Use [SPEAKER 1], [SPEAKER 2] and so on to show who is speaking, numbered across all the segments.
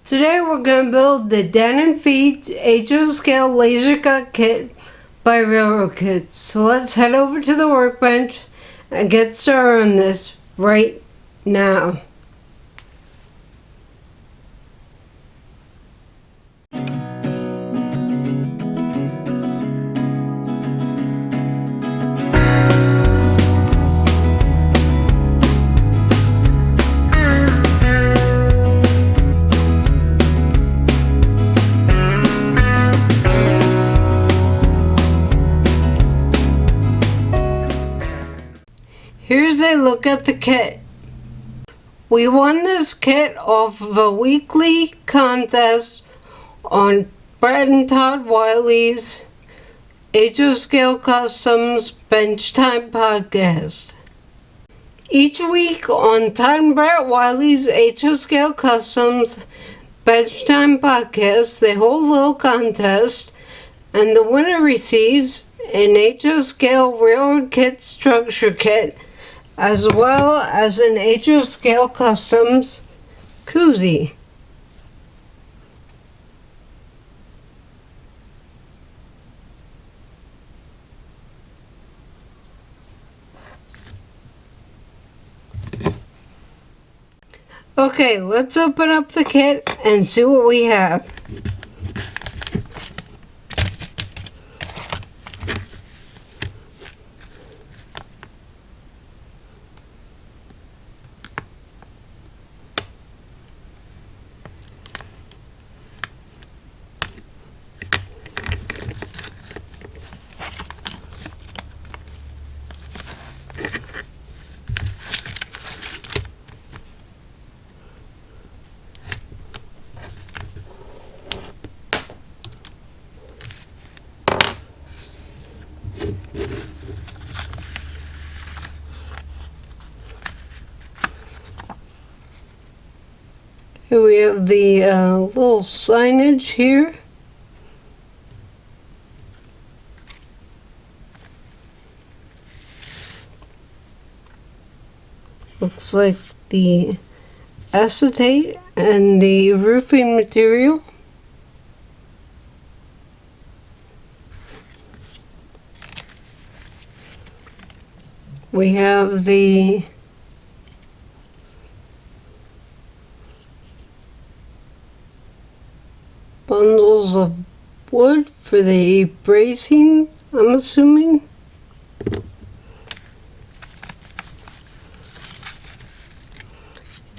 [SPEAKER 1] Today we're going to build the Dannen Feet HO Scale Laser Cut Kit by Railroad Kits. So let's head over to the workbench and get started on this right now. Here's a look at the kit. We won this kit off of a weekly contest on Bret and Todd Wiley's HO Scale Customs Benchtime podcast. Each week on Todd and Bret Wiley's HO Scale Customs Benchtime podcast, they hold a little contest, and the winner receives an HO Scale Railroad Kit structure kit, as well as an HO Scale Customs koozie. Okay, let's open up the kit and see what we have. Here we have the little signage here. Looks like the acetate and the roofing material. We have the bundles of wood for the bracing, I'm assuming.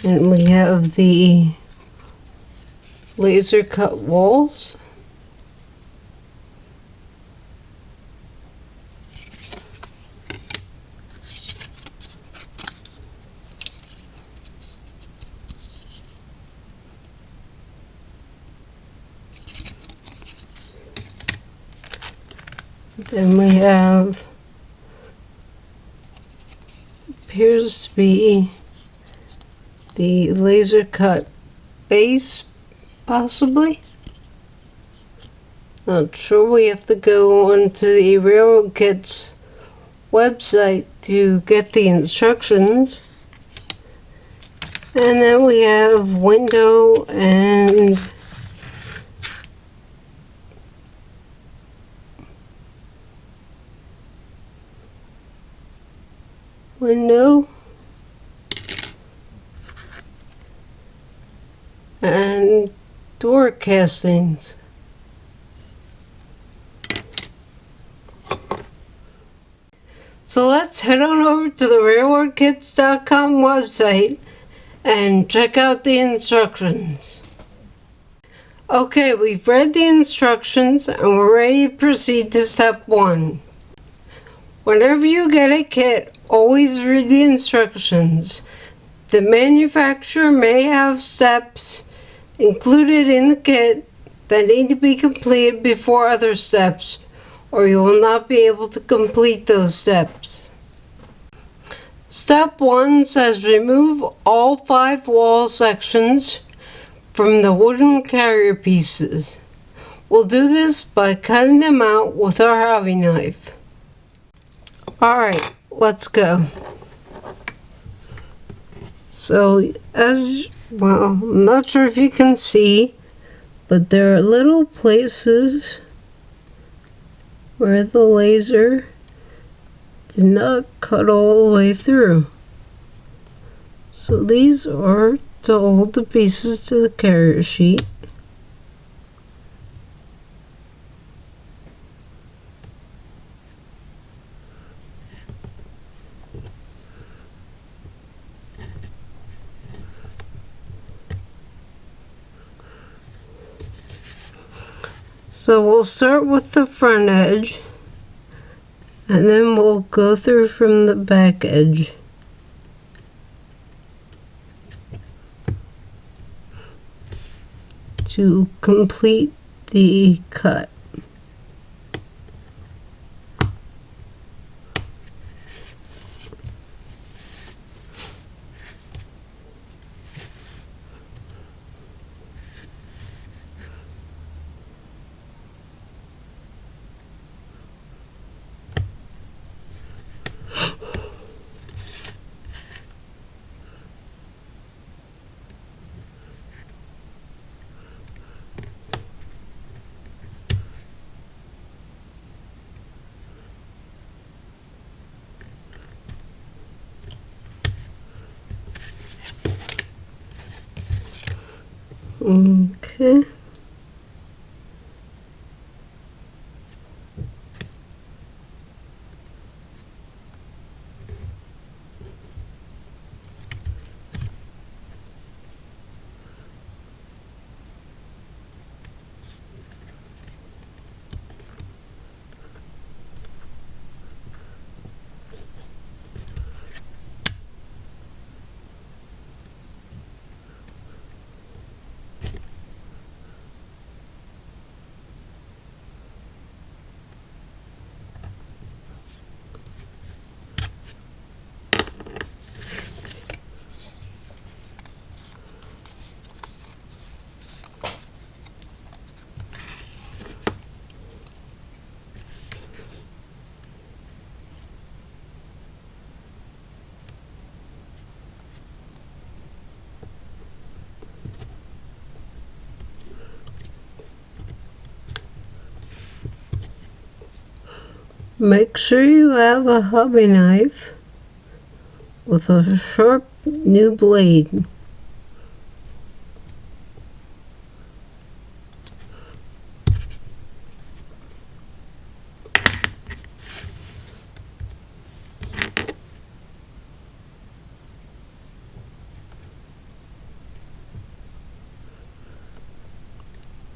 [SPEAKER 1] And we have the laser cut walls. Then we have, appears to be the laser cut base, possibly. Not sure. We have to go onto the Railroad Kits website to get the instructions. And then we have window and window and door castings. So let's head on over to the railroadkits.com website and check out the instructions. Okay, we've read the instructions and we're ready to proceed to step 1. Whenever you get a kit, always read the instructions. The manufacturer may have steps included in the kit that need to be completed before other steps, or you will not be able to complete those steps. Step 1 says remove all 5 wall sections from the wooden carrier pieces. We'll do this by cutting them out with our hobby knife. Alright, let's go. So as Well, I'm not sure if you can see, but there are little places where the laser did not cut all the way through. So these are to hold the pieces to the carrier sheet. So we'll start with the front edge, and then we'll go through from the back edge. To complete the cut. Okay. Make sure you have a hobby knife with a sharp new blade.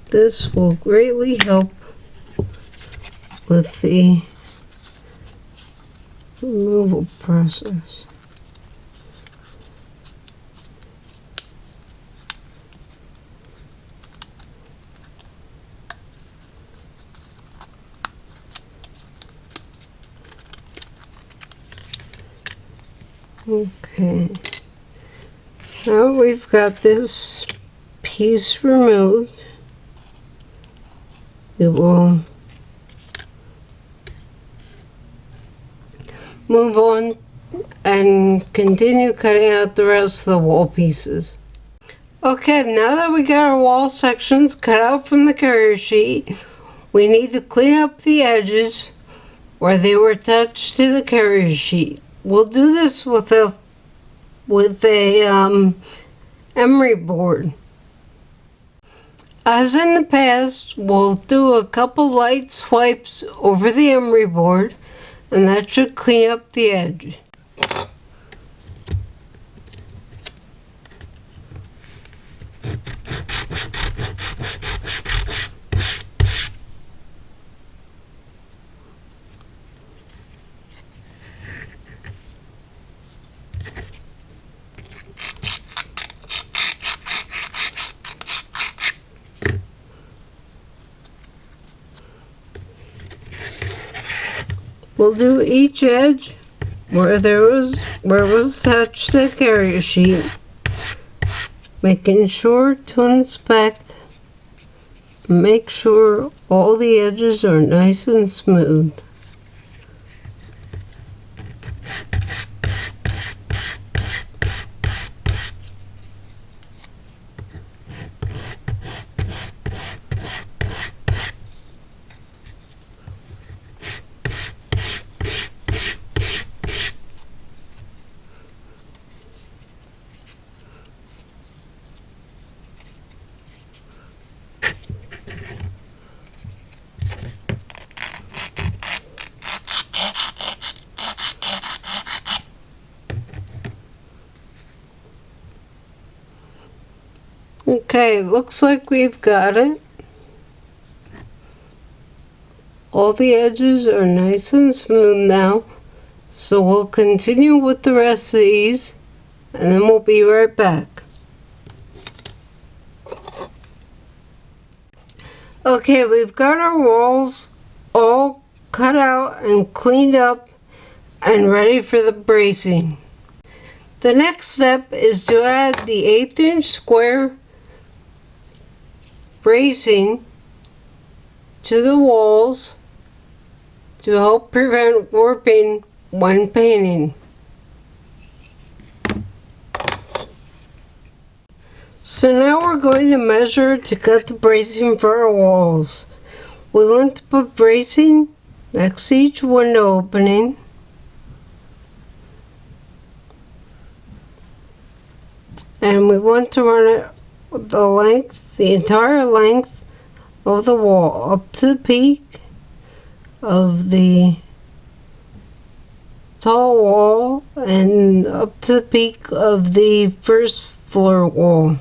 [SPEAKER 1] This will greatly help with the removal process. Okay, now we've got this piece removed. We will move on and continue cutting out the rest of the wall pieces. Okay, now that we got our wall sections cut out from the carrier sheet, we need to clean up the edges where they were attached to the carrier sheet. We'll do this with a emery board. As in the past, we'll do a couple light swipes over the emery board, and that should clean up the edge. We'll do each edge where it was attached to the carrier sheet, making sure to inspect, make sure all the edges are nice and smooth. Okay, looks like we've got it. All the edges are nice and smooth now, so we'll continue with the rest of these and then we'll be right back. Okay, we've got our walls all cut out and cleaned up and ready for the bracing. The next step is to add the 1/8" square bracing to the walls to help prevent warping when painting. So now we're going to measure to cut the bracing for our walls. We want to put bracing next to each window opening. And we want to run it the entire length of the wall up to the peak of the tall wall and up to the peak of the first floor wall.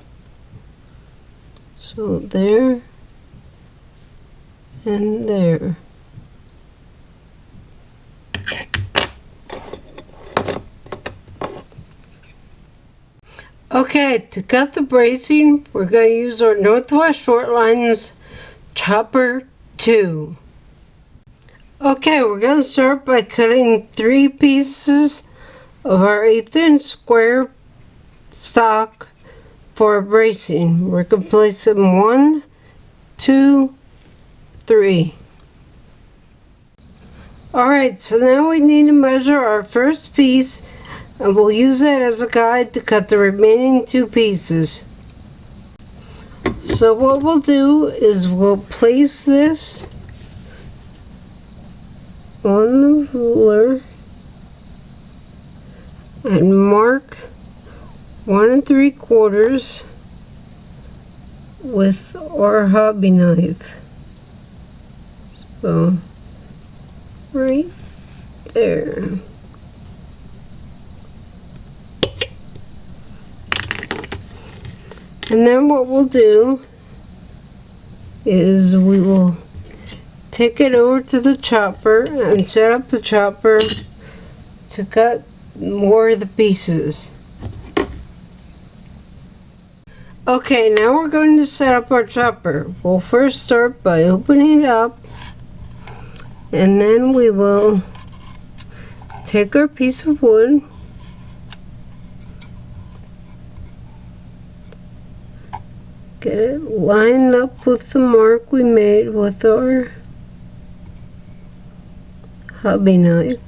[SPEAKER 1] So there and there. Okay, to cut the bracing, we're going to use our Northwest Short Lines Chopper 2. Okay, we're going to start by cutting 3 pieces of our 1/8" square stock for bracing. We're going to place them 1, 2, 3. Alright, so now we need to measure our first piece, and we'll use that as a guide to cut the remaining 2 pieces. So what we'll do is we'll place this on the ruler and mark 1 3/4 with our hobby knife. So right there. And then what we'll do is we will take it over to the chopper and set up the chopper to cut more of the pieces. Okay, now we're going to set up our chopper. We'll first start by opening it up, and then we will take our piece of wood, get it lined up with the mark we made with our hobby knife.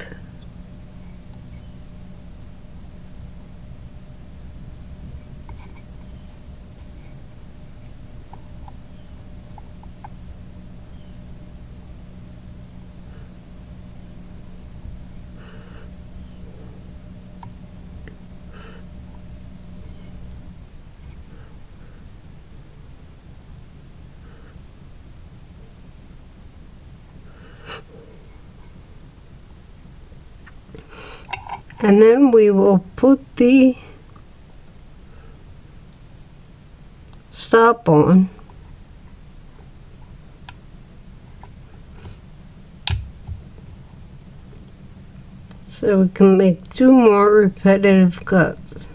[SPEAKER 1] And then we will put the stop on. So we can make 2 more repetitive cuts.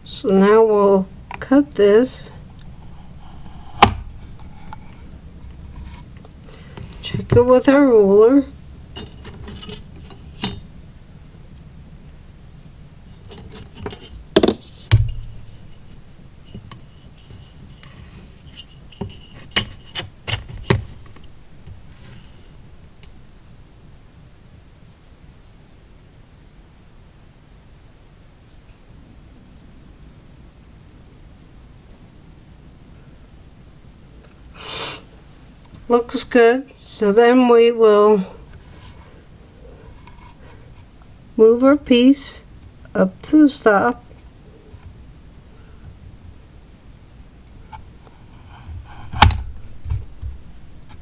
[SPEAKER 1] So now we'll cut this. Check it with our ruler. Looks good. So then we will move our piece up to the stop.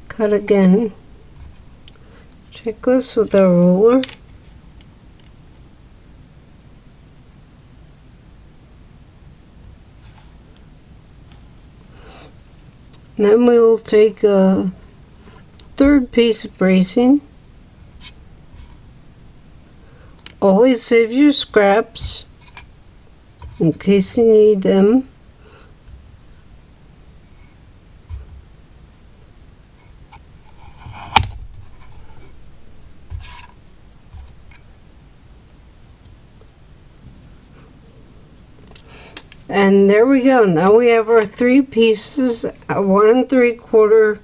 [SPEAKER 1] Cut again. Check this with our ruler. Then we will take a third piece of bracing. Always save your scraps in case you need them. And there we go. Now we have our 3 pieces at 1 3/4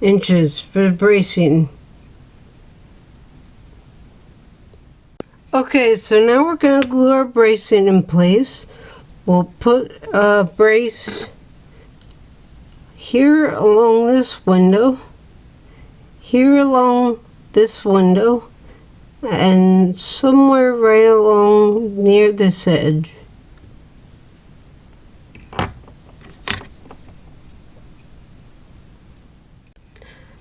[SPEAKER 1] inches for bracing. Okay, so now we're going to glue our bracing in place. We'll put a brace here along this window, here along this window, and somewhere right along near this edge.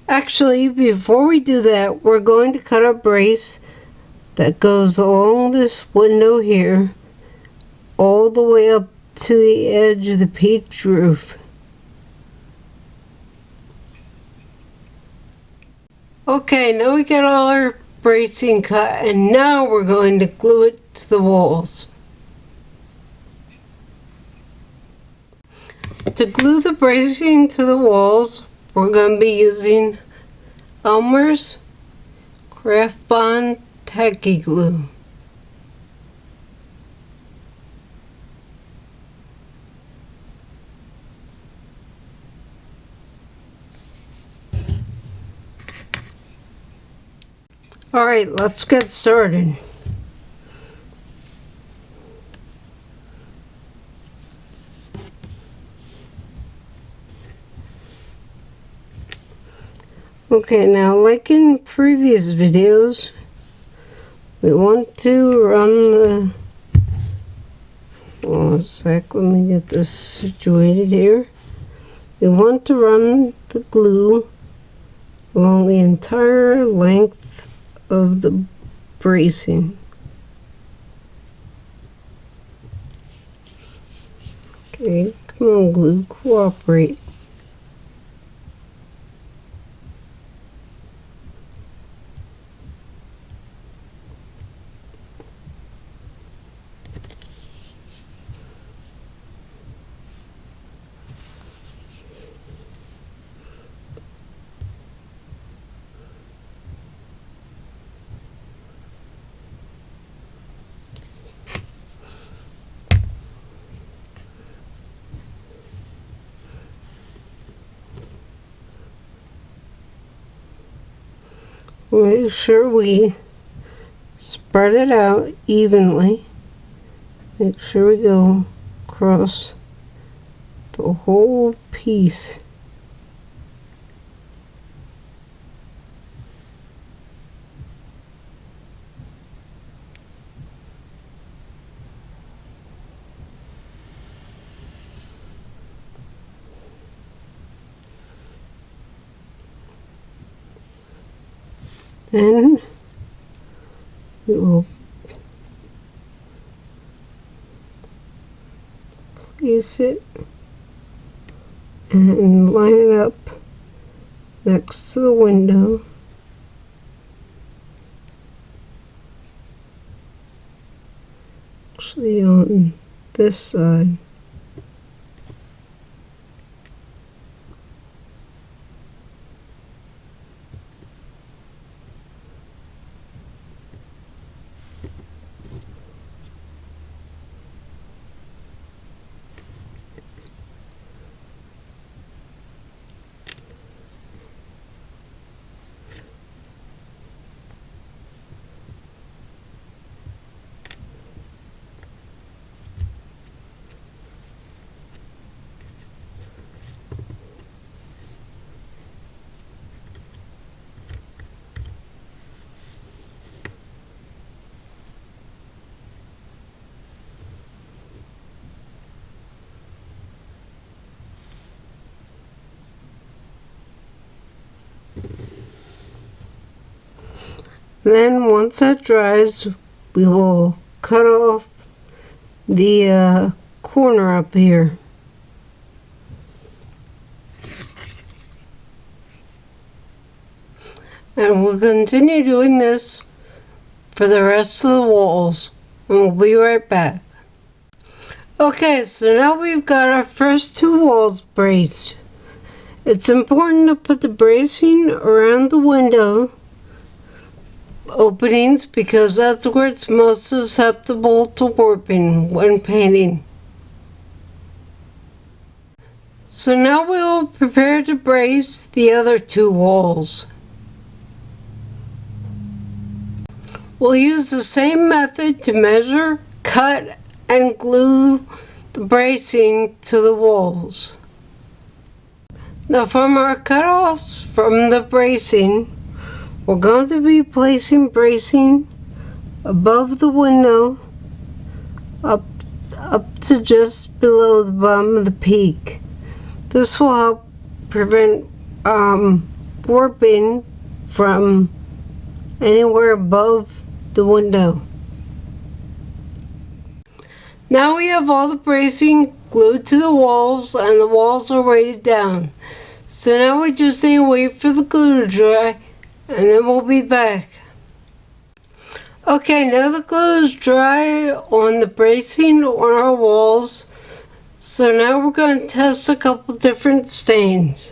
[SPEAKER 1] Actually, before we do that, we're going to cut a brace that goes along this window here, all the way up to the edge of the peaked roof. Okay, now we got all our bracing cut, and now we're going to glue it to the walls. To glue the bracing to the walls, we're going to be using Elmer's Craft Bond Tacky Glue. Alright, let's get started. Okay, now like in previous videos, we want to run the, one sec, let me get this situated here. We want to run the glue along the entire length of the bracing. Okay, come on glue, cooperate. Make sure we spread it out evenly. Make sure we go across the whole piece. Then we will place it and line it up next to the window. Actually on this side. Then once that dries, we will cut off the corner up here. And we'll continue doing this for the rest of the walls. And we'll be right back. Okay, so now we've got our first two walls braced. It's important to put the bracing around the window openings because that's where it's most susceptible to warping when painting. So now we will prepare to brace the other two walls. We'll use the same method to measure, cut, and glue the bracing to the walls. Now from our cutoffs from the bracing, we're going to be placing bracing above the window up to just below the bottom of the peak. This will help prevent warping from anywhere above the window. Now we have all the bracing glued to the walls and the walls are weighted down. So now we just need to wait for the glue to dry and then we'll be back. Okay, now the glue is dry on the bracing on our walls. So now we're going to test a couple different stains.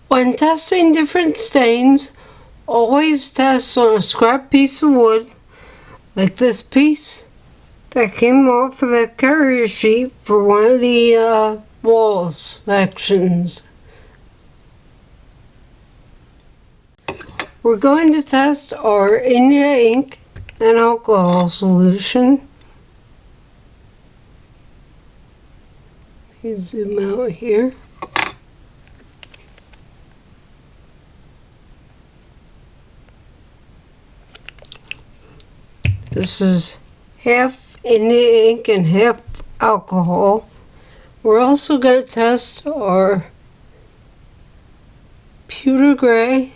[SPEAKER 1] When testing different stains, always test on a scrap piece of wood, like this piece that came off of the carrier sheet for one of the wall sections. We're going to test our India ink and alcohol solution. Let me zoom out here. This is half India ink and half alcohol. We're also going to test our pewter gray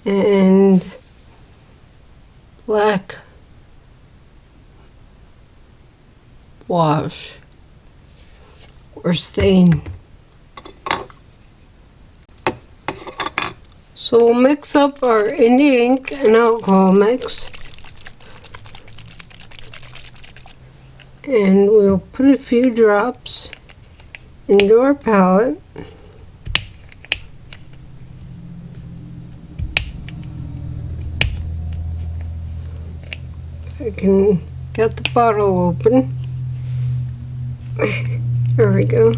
[SPEAKER 1] and black wash or stain. So we'll mix up our India ink and alcohol mix. And we'll put a few drops into our palette. I can get the bottle open. There we go.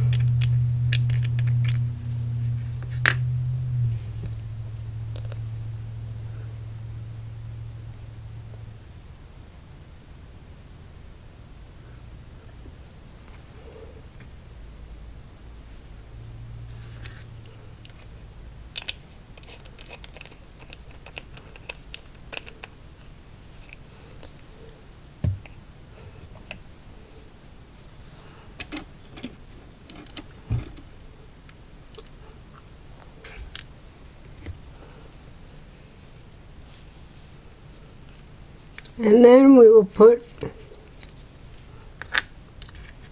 [SPEAKER 1] And then we will put a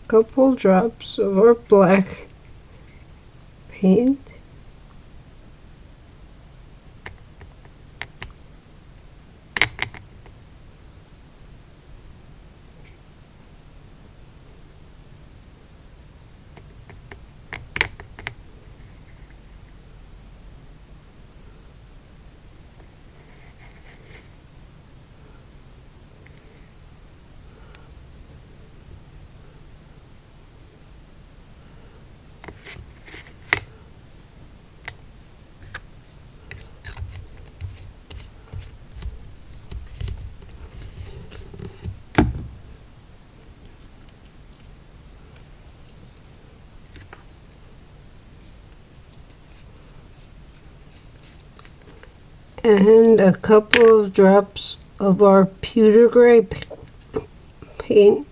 [SPEAKER 1] couple drops of our black paint. And a couple of drops of our pewter gray paint.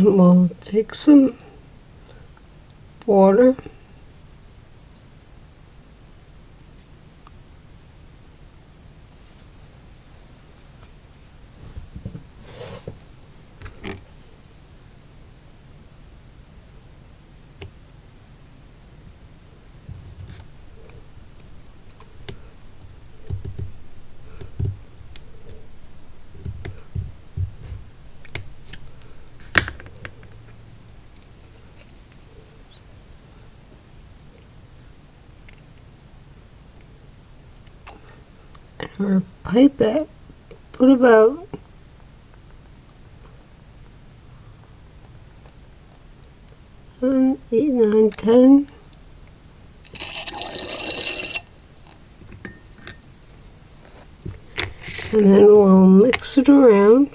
[SPEAKER 1] And we'll take some water. Our pipette, put about 7, 8, 9, 10. And then we'll mix it around.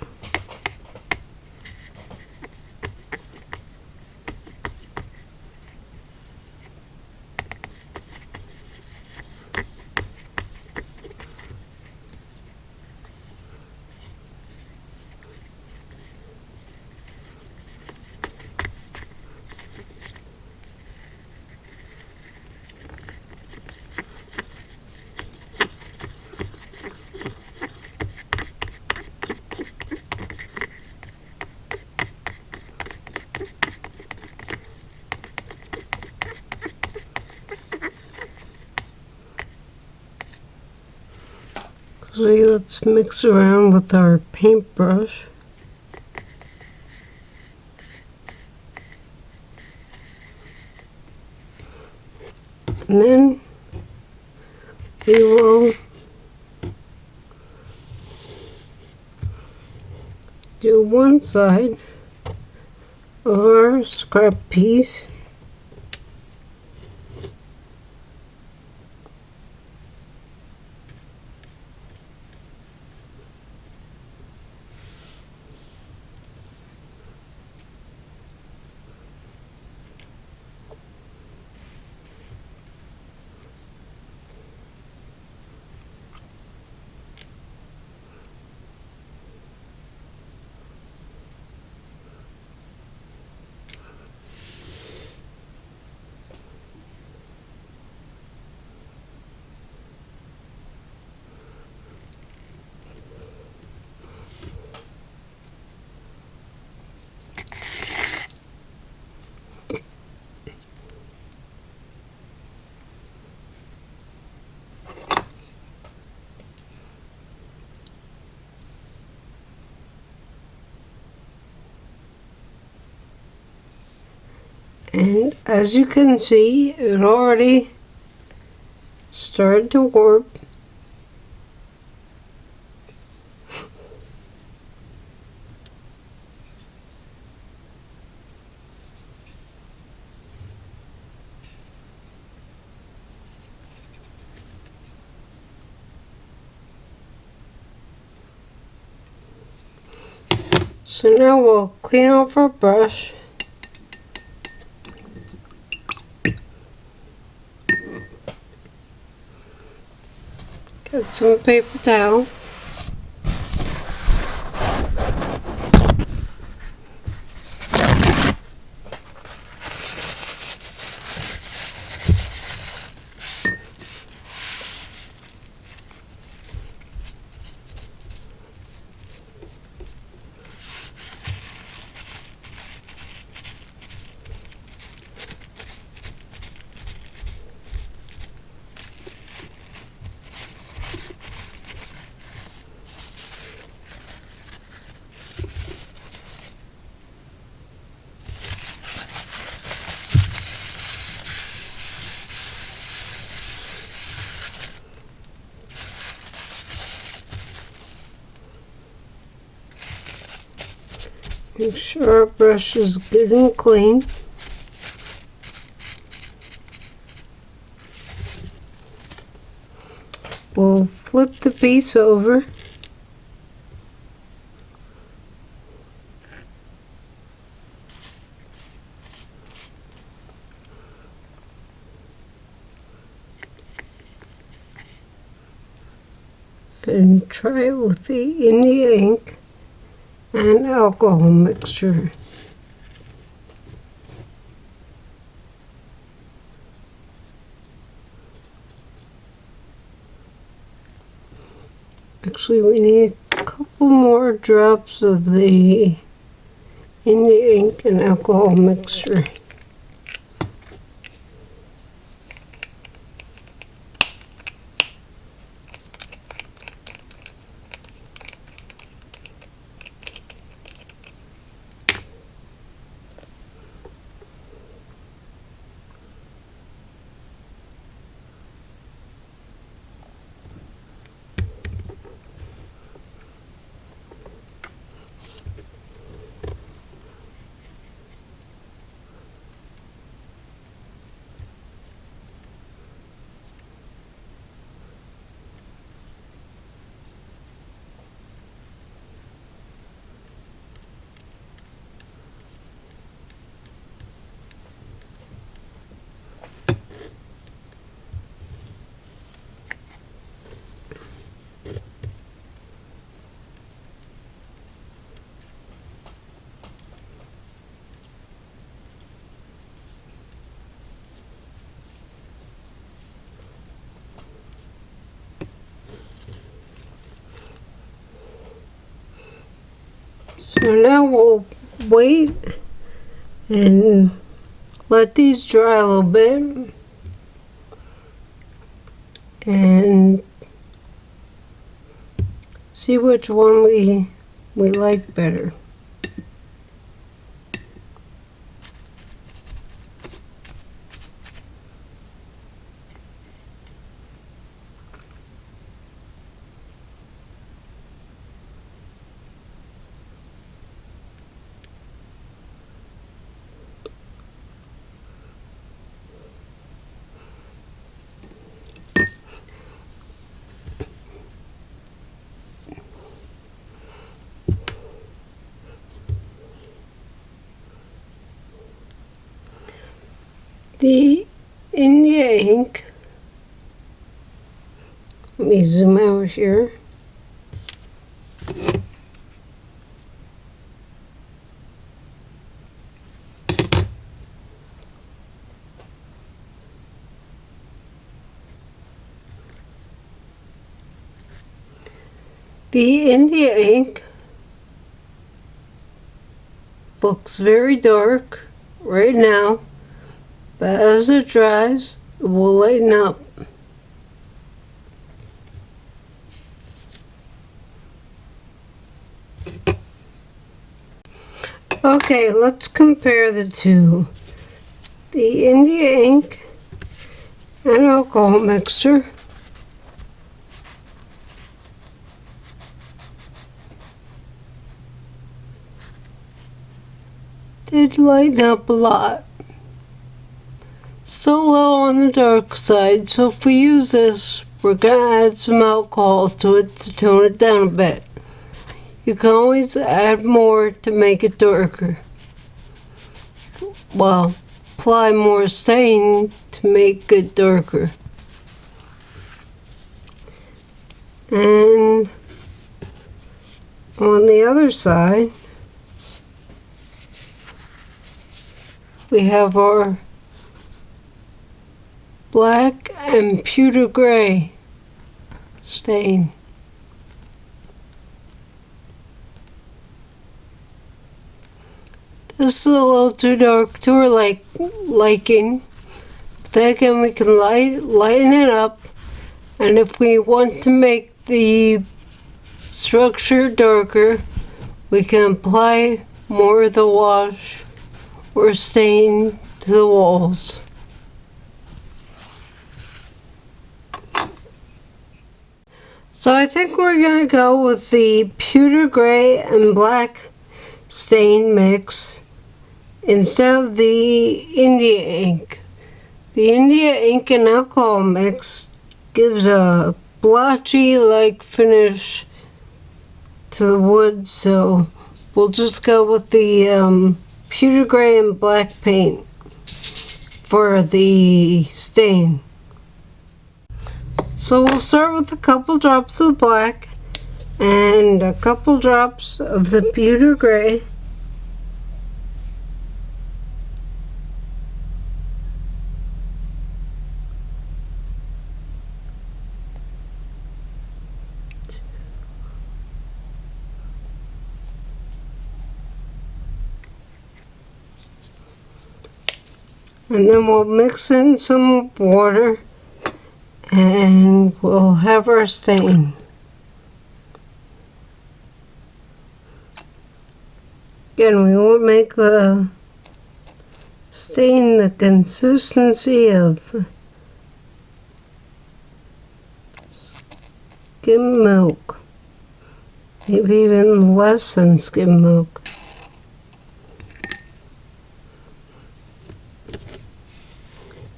[SPEAKER 1] So let's mix around with our paintbrush. And then we will do one side of our scrap piece. And as you can see, it already started to warp. So now we'll clean off our brush. Get some paper towel. Make sure our brush is good and clean. We'll flip the piece over. And try it with the India ink and alcohol mixture. Actually, we need a couple more drops of the India ink and alcohol mixture. So now we'll wait and let these dry a little bit and see which one we like better. The India ink, let me zoom out here. The India ink looks very dark right now, but as it dries, it will lighten up. Okay, let's compare the two. The India ink and alcohol mixture. Did lighten up a lot. Still a little on the dark side, so if we use this, we're gonna add some alcohol to it to tone it down a bit. You can always add more to make it darker. Well, apply more stain to make it darker. And on the other side, we have our black and pewter gray stain. This is a little too dark to our liking, but then again we can lighten it up, and if we want to make the structure darker, we can apply more of the wash or stain to the walls. So I think we're going to go with the pewter gray and black stain mix instead of the India ink. The India ink and alcohol mix gives a blotchy-like finish to the wood, so we'll just go with the pewter gray and black paint for the stain. So we'll start with a couple drops of black and a couple drops of the pewter gray. And then we'll mix in some water and we'll have our stain. Again, we won't make the stain the consistency of skim milk, maybe even less than skim milk.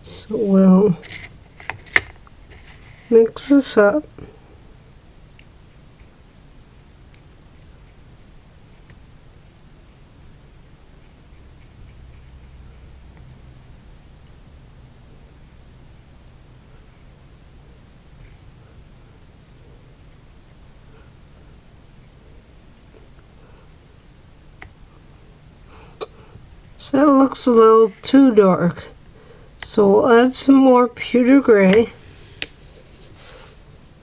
[SPEAKER 1] So we'll mix this up. So that looks a little too dark. So we'll add some more pewter gray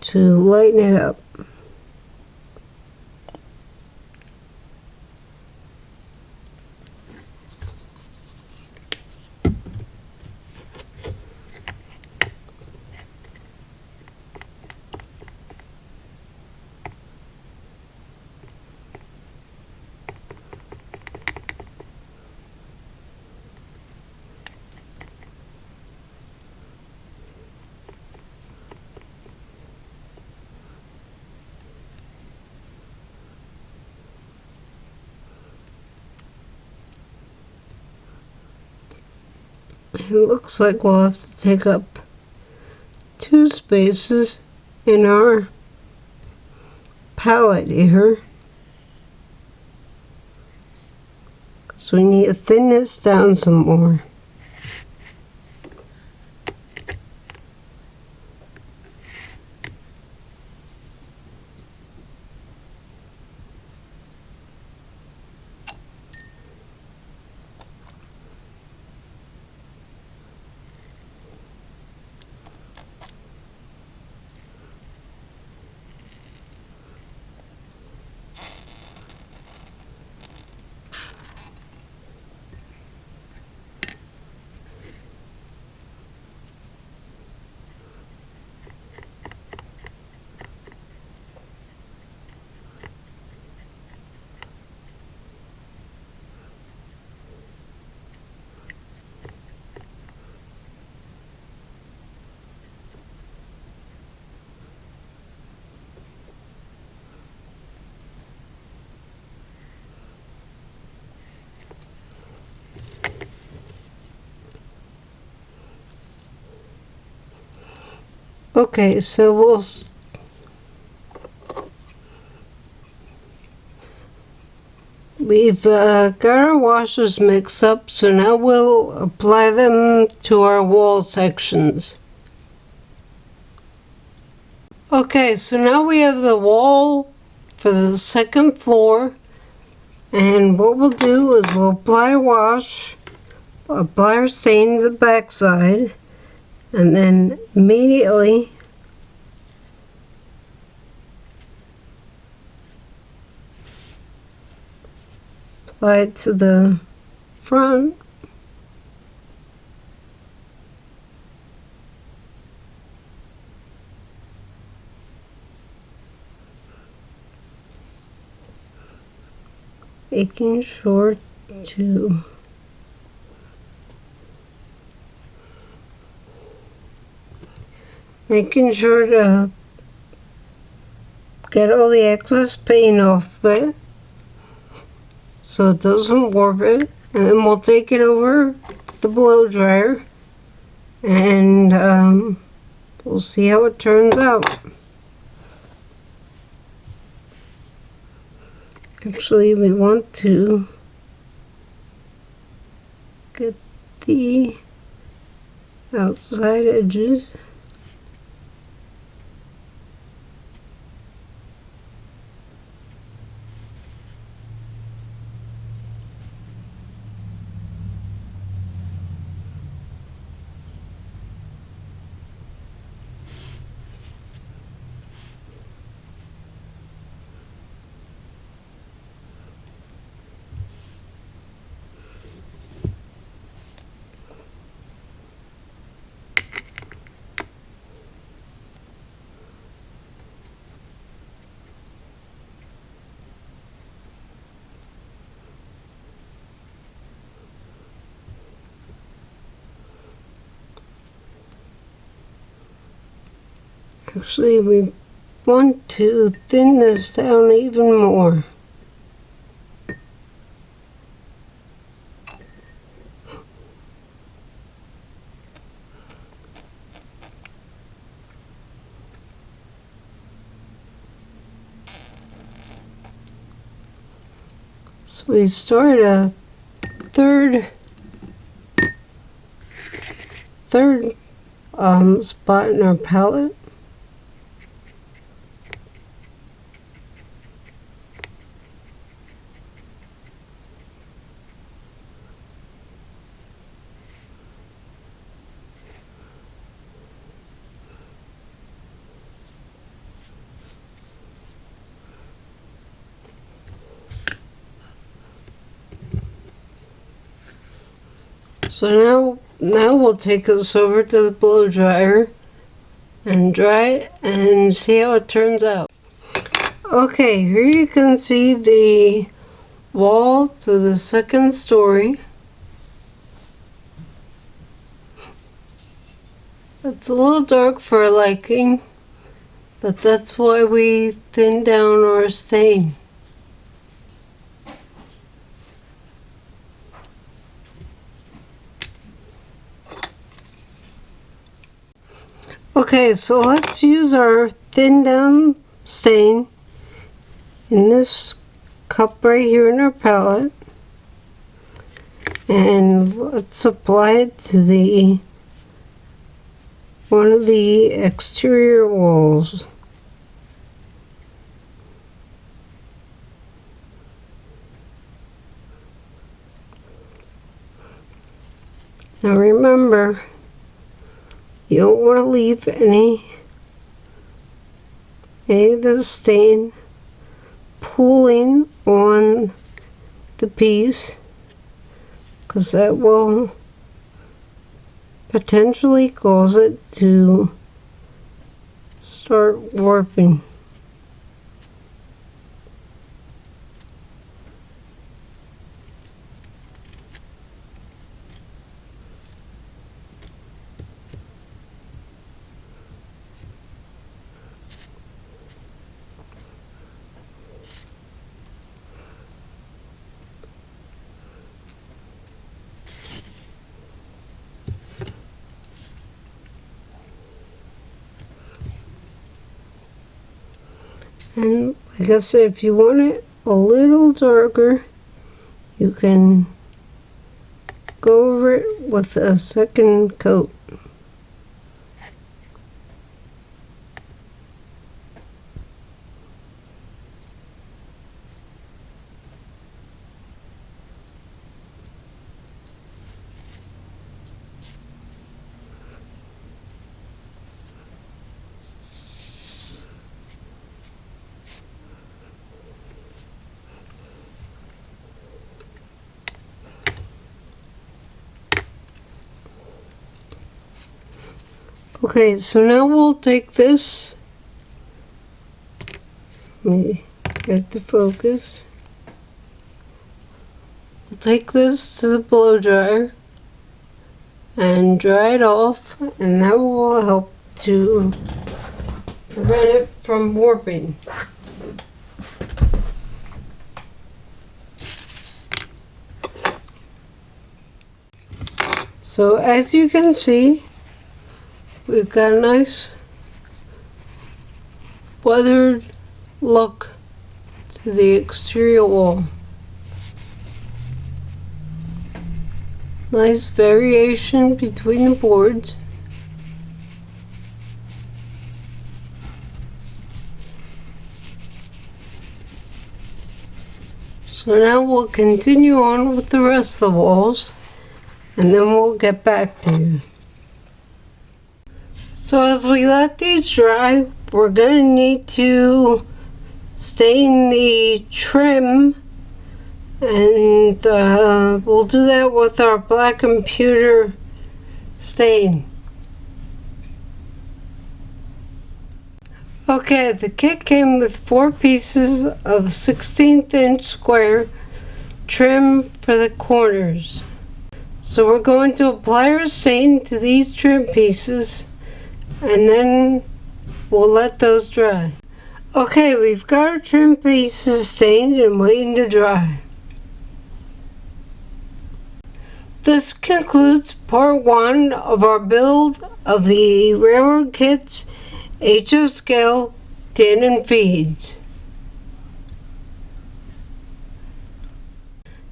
[SPEAKER 1] to lighten it up. It looks like we'll have to take up 2 spaces in our palette here. So we need to thin this down some more. Okay, so we've got our washes mixed up, so now we'll apply them to our wall sections. Okay, so now we have the wall for the second floor, and what we'll do is we'll apply a wash, apply our stain to the back side, and then immediately apply it to the front. Making sure to get all the excess paint off it so it doesn't warp it, and then we'll take it over to the blow dryer and we'll see how it turns out. Actually, we want to get the outside edges. Actually, we want to thin this down even more. So we've started a third spot in our palette. So now we'll take this over to the blow dryer and dry it and see how it turns out. Okay, here you can see the wall to the second story. It's a little dark for our liking, but that's why we thin down our stain. Okay, so let's use our thin down stain in this cup right here in our palette, and let's apply it to one of the exterior walls. Now remember, you don't want to leave any of the stain pooling on the piece, because that will potentially cause it to start warping. And like I said, if you want it a little darker, you can go over it with a second coat. Okay, so now we'll take this, let me get the focus. We'll take this to the blow dryer and dry it off, and that will help to prevent it from warping. So as you can see, we've got a nice weathered look to the exterior wall. Nice variation between the boards. So now we'll continue on with the rest of the walls, and then we'll get back to you. So as we let these dry, we're going to need to stain the trim, and we'll do that with our black computer stain. Okay, the kit came with 4 pieces of 16th inch square trim for the corners. So we're going to apply our stain to these trim pieces, and then we'll let those dry. Okay, we've got our trim pieces stained and waiting to dry. This concludes part 1 of our build of the railroad kits HO scale Dannen feeds.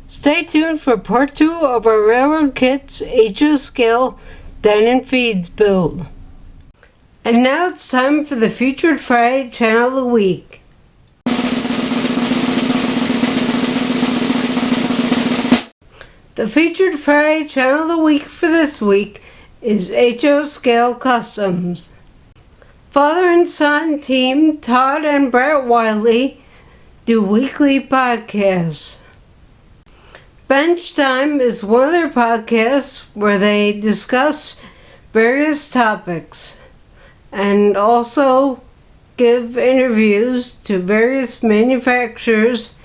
[SPEAKER 1] Stay tuned for part 2 of our railroad kits HO scale Dannen feeds build. And now it's time for the Featured Friday Channel of the Week. The Featured Friday Channel of the Week for this week is HO Scale Customs. Father and son team Todd and Bret Wiley do weekly podcasts. Benchtime is one of their podcasts where they discuss various topics and also give interviews to various manufacturers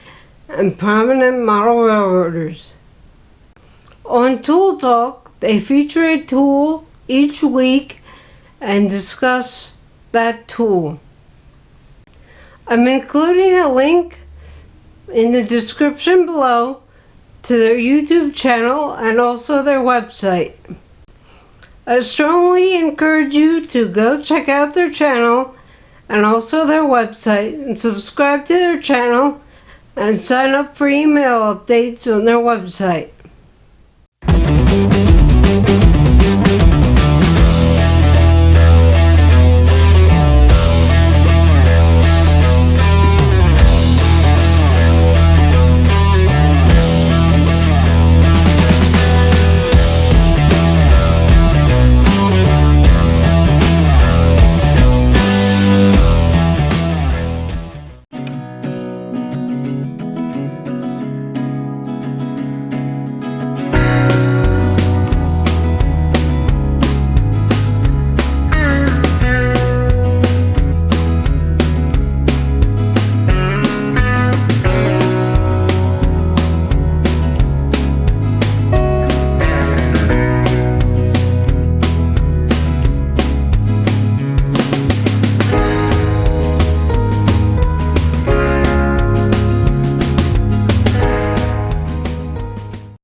[SPEAKER 1] and prominent model railroaders. On Tool Talk, they feature a tool each week and discuss that tool. I'm including a link in the description below to their YouTube channel and also their website. I strongly encourage you to go check out their channel and also their website and subscribe to their channel and sign up for email updates on their website.